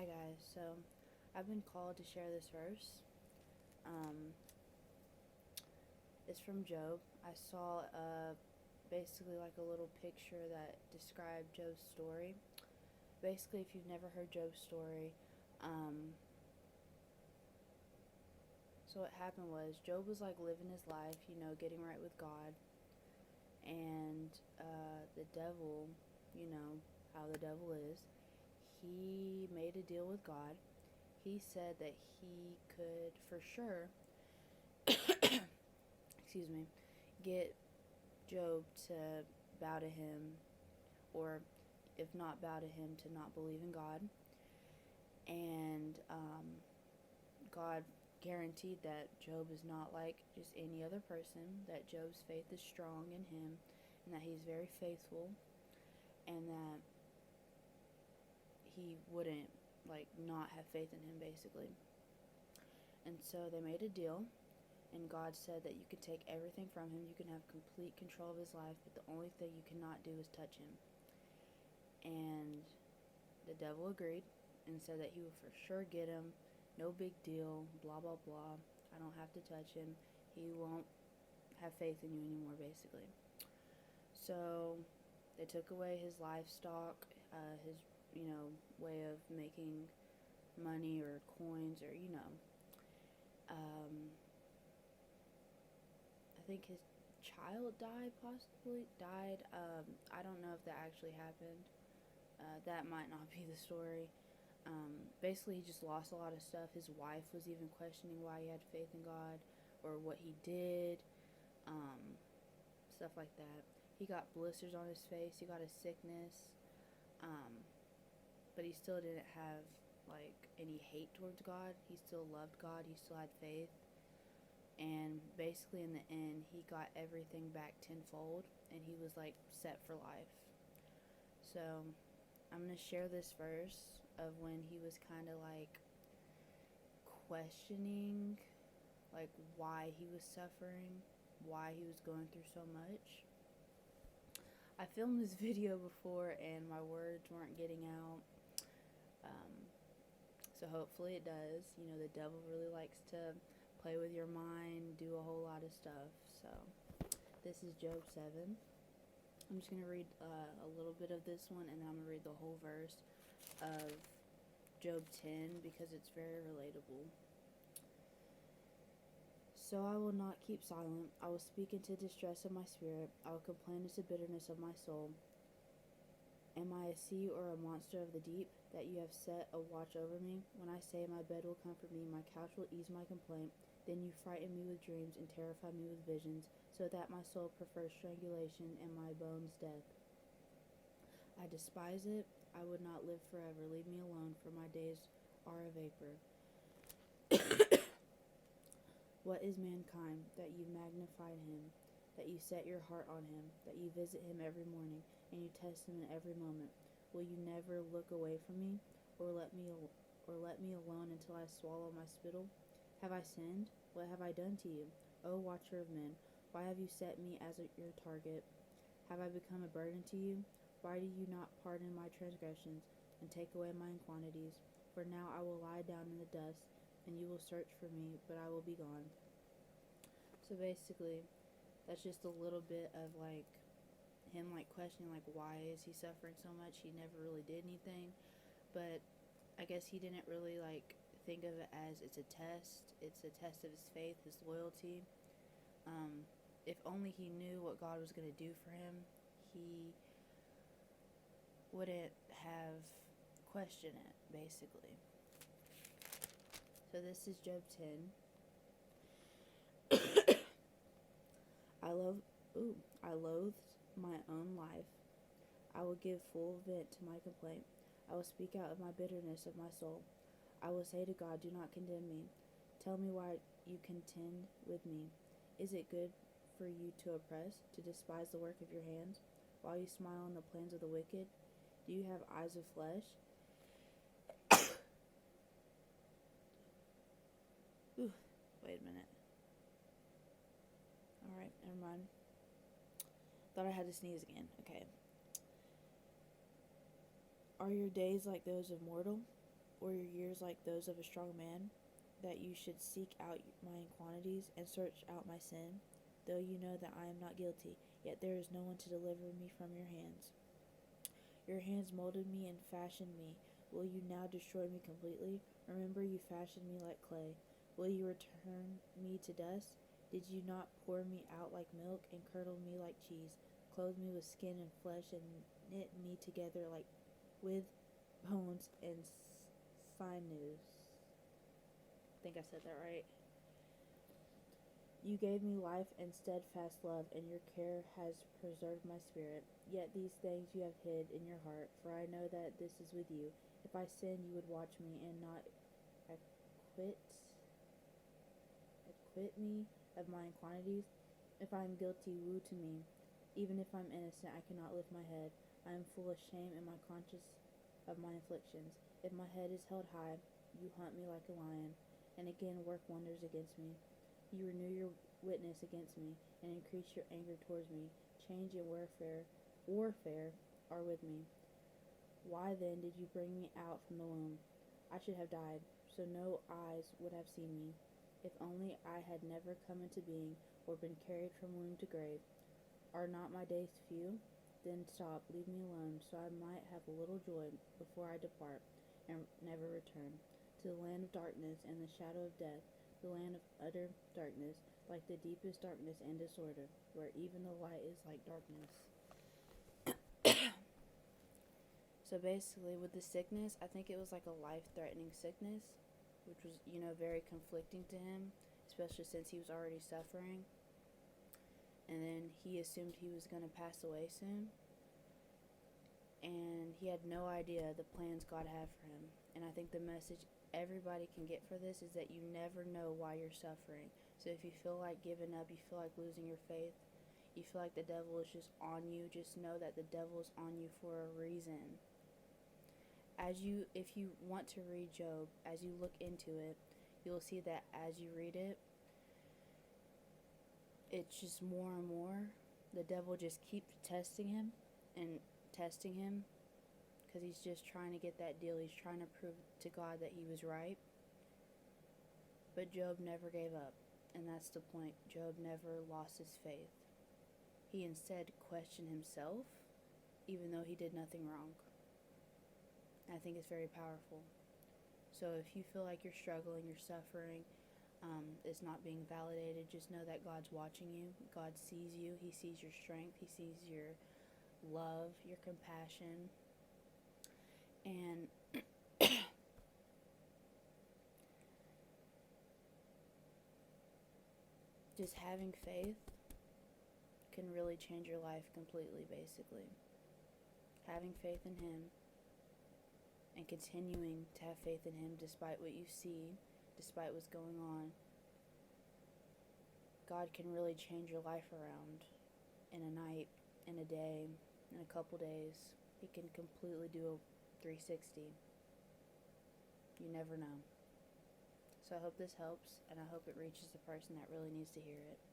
Hi guys, so I've been called to share this verse. Um, it's from Job. I saw basically like a little picture that described Job's story. Basically, if you've never heard Job's story, um, so what happened was Job was like living his life, getting right with God, and the devil, you know how the devil is, he made a deal with God. He said that he could for sure excuse me, get Job to bow to him, or if not bow to him, to not believe in God. And God guaranteed that Job is not like just any other person, that Job's faith is strong in him, and that he's very faithful, and that he wouldn't like not have faith in him basically. And so they made a deal, and God said that you can take everything from him, you can have complete control of his life, but the only thing you cannot do is touch him. And the devil agreed and said that he would for sure get him, no big deal, blah blah blah. I don't have to touch him. He won't have faith in you anymore, basically. So they took away his livestock, his way of making money or coins, or Um, I think his child died, possibly died. I don't know if that actually happened. That might not be the story. Basically, he just lost a lot of stuff. His wife was even questioning why he had faith in God or what he did, um, stuff like that. He got blisters on his face. He got a sickness, um, but he still didn't have like any hate towards God. He still loved God. He still had faith. And basically, in the end, he got everything back tenfold, and he was like set for life. So I'm going to share this verse of when he was kind of like questioning like why he was suffering, why he was going through so much. I filmed this video before and my words weren't getting out. Um, so hopefully it does. The devil really likes to play with your mind, do a whole lot of stuff. So this is Job 7. I'm just going to read a little bit of this one, and then I'm going to read the whole verse of Job 10 because it's very relatable. So I will not keep silent. I will speak into distress of my spirit. I will complain into bitterness of my soul. Am I a sea or a monster of the deep, that you have set a watch over me? When I say my bed will comfort me, my couch will ease my complaint, then you frighten me with dreams and terrify me with visions, so that my soul prefers strangulation and my bones death. I despise it. I would not live forever. Leave me alone, for my days are a vapor. What is mankind, that you magnify him, that you set your heart on him, that you visit him every morning, and you test him in every moment? Will you never look away from me, or let me alone until I swallow my spittle? Have I sinned? What have I done to you, O watcher of men? Why have you set me as your target? Have I become a burden to you? Why do you not pardon my transgressions and take away my iniquities? For now I will lie down in the dust, and you will search for me, but I will be gone. So basically, that's just a little bit of like him like questioning like why is he suffering so much. He never really did anything, but I guess he didn't really like think of it as it's a test. It's a test of his faith, his loyalty. If only he knew what God was going to do for him, he wouldn't have questioned it, basically. So this is Job 10. I love, I loathed my own life. I will give full vent to my complaint. I will speak out of my bitterness of my soul. I will say to God, do not condemn me. Tell me why you contend with me. Is it good for you to oppress, to despise the work of your hands, while you smile on the plans of the wicked? Do you have eyes of flesh? Ooh, wait a minute. Alright, never mind. Thought I had to sneeze again. Okay. Are your days like those of mortal? or your years like those of a strong man, that you should seek out my quantities and search out my sin? Though you know that I am not guilty, yet there is no one to deliver me from your hands. Your hands molded me and fashioned me. Will you now destroy me completely? Remember, you fashioned me like clay. Will you return me to dust? Did you not pour me out like milk and curdle me like cheese, clothe me with skin and flesh, and knit me together like with bones and sinews? I think I said that right. You gave me life and steadfast love, and your care has preserved my spirit. Yet these things you have hid in your heart, for I know that this is with you. If I sin, you would watch me and not acquit me of my iniquities. If I am guilty, woe to me. Even if I am innocent, I cannot lift my head. I am full of shame and my conscience of my afflictions. If my head is held high, you hunt me like a lion, and again work wonders against me. You renew your witness against me, and increase your anger towards me. Change and warfare are with me. Why then did you bring me out from the womb? I should have died, so no eyes would have seen me. If only I had never come into being, or been carried from womb to grave. Are not my days few? Then stop, leave me alone, so I might have a little joy before I depart, and never return. To the land of darkness and the shadow of death, the land of utter darkness, like the deepest darkness and disorder, where even the light is like darkness. So basically, with the sickness, I think it was like a life-threatening sickness, which was, very conflicting to him, especially since he was already suffering. And then he assumed he was going to pass away soon. And he had no idea the plans God had for him. And I think the message everybody can get for this is that you never know why you're suffering. So if you feel like giving up, you feel like losing your faith, you feel like the devil is just on you, just know that the devil is on you for a reason. If you want to read Job, as you look into it, you'll see that as you read it, it's just more and more. The devil just keeps testing him and testing him, because he's just trying to get that deal. He's trying to prove to God that he was right. But Job never gave up, and that's the point. Job never lost his faith. He instead questioned himself, even though he did nothing wrong. I think it's very powerful. So if you feel like you're struggling, you're suffering, it's not being validated, just know that God's watching you. God sees you. He sees your strength. He sees your love, your compassion. And just having faith can really change your life completely, basically. Having faith in Him and continuing to have faith in Him despite what you see, despite what's going on, God can really change your life around in a night, in a day, in a couple days. He can completely do a 360. You never know. So I hope this helps, and I hope it reaches the person that really needs to hear it.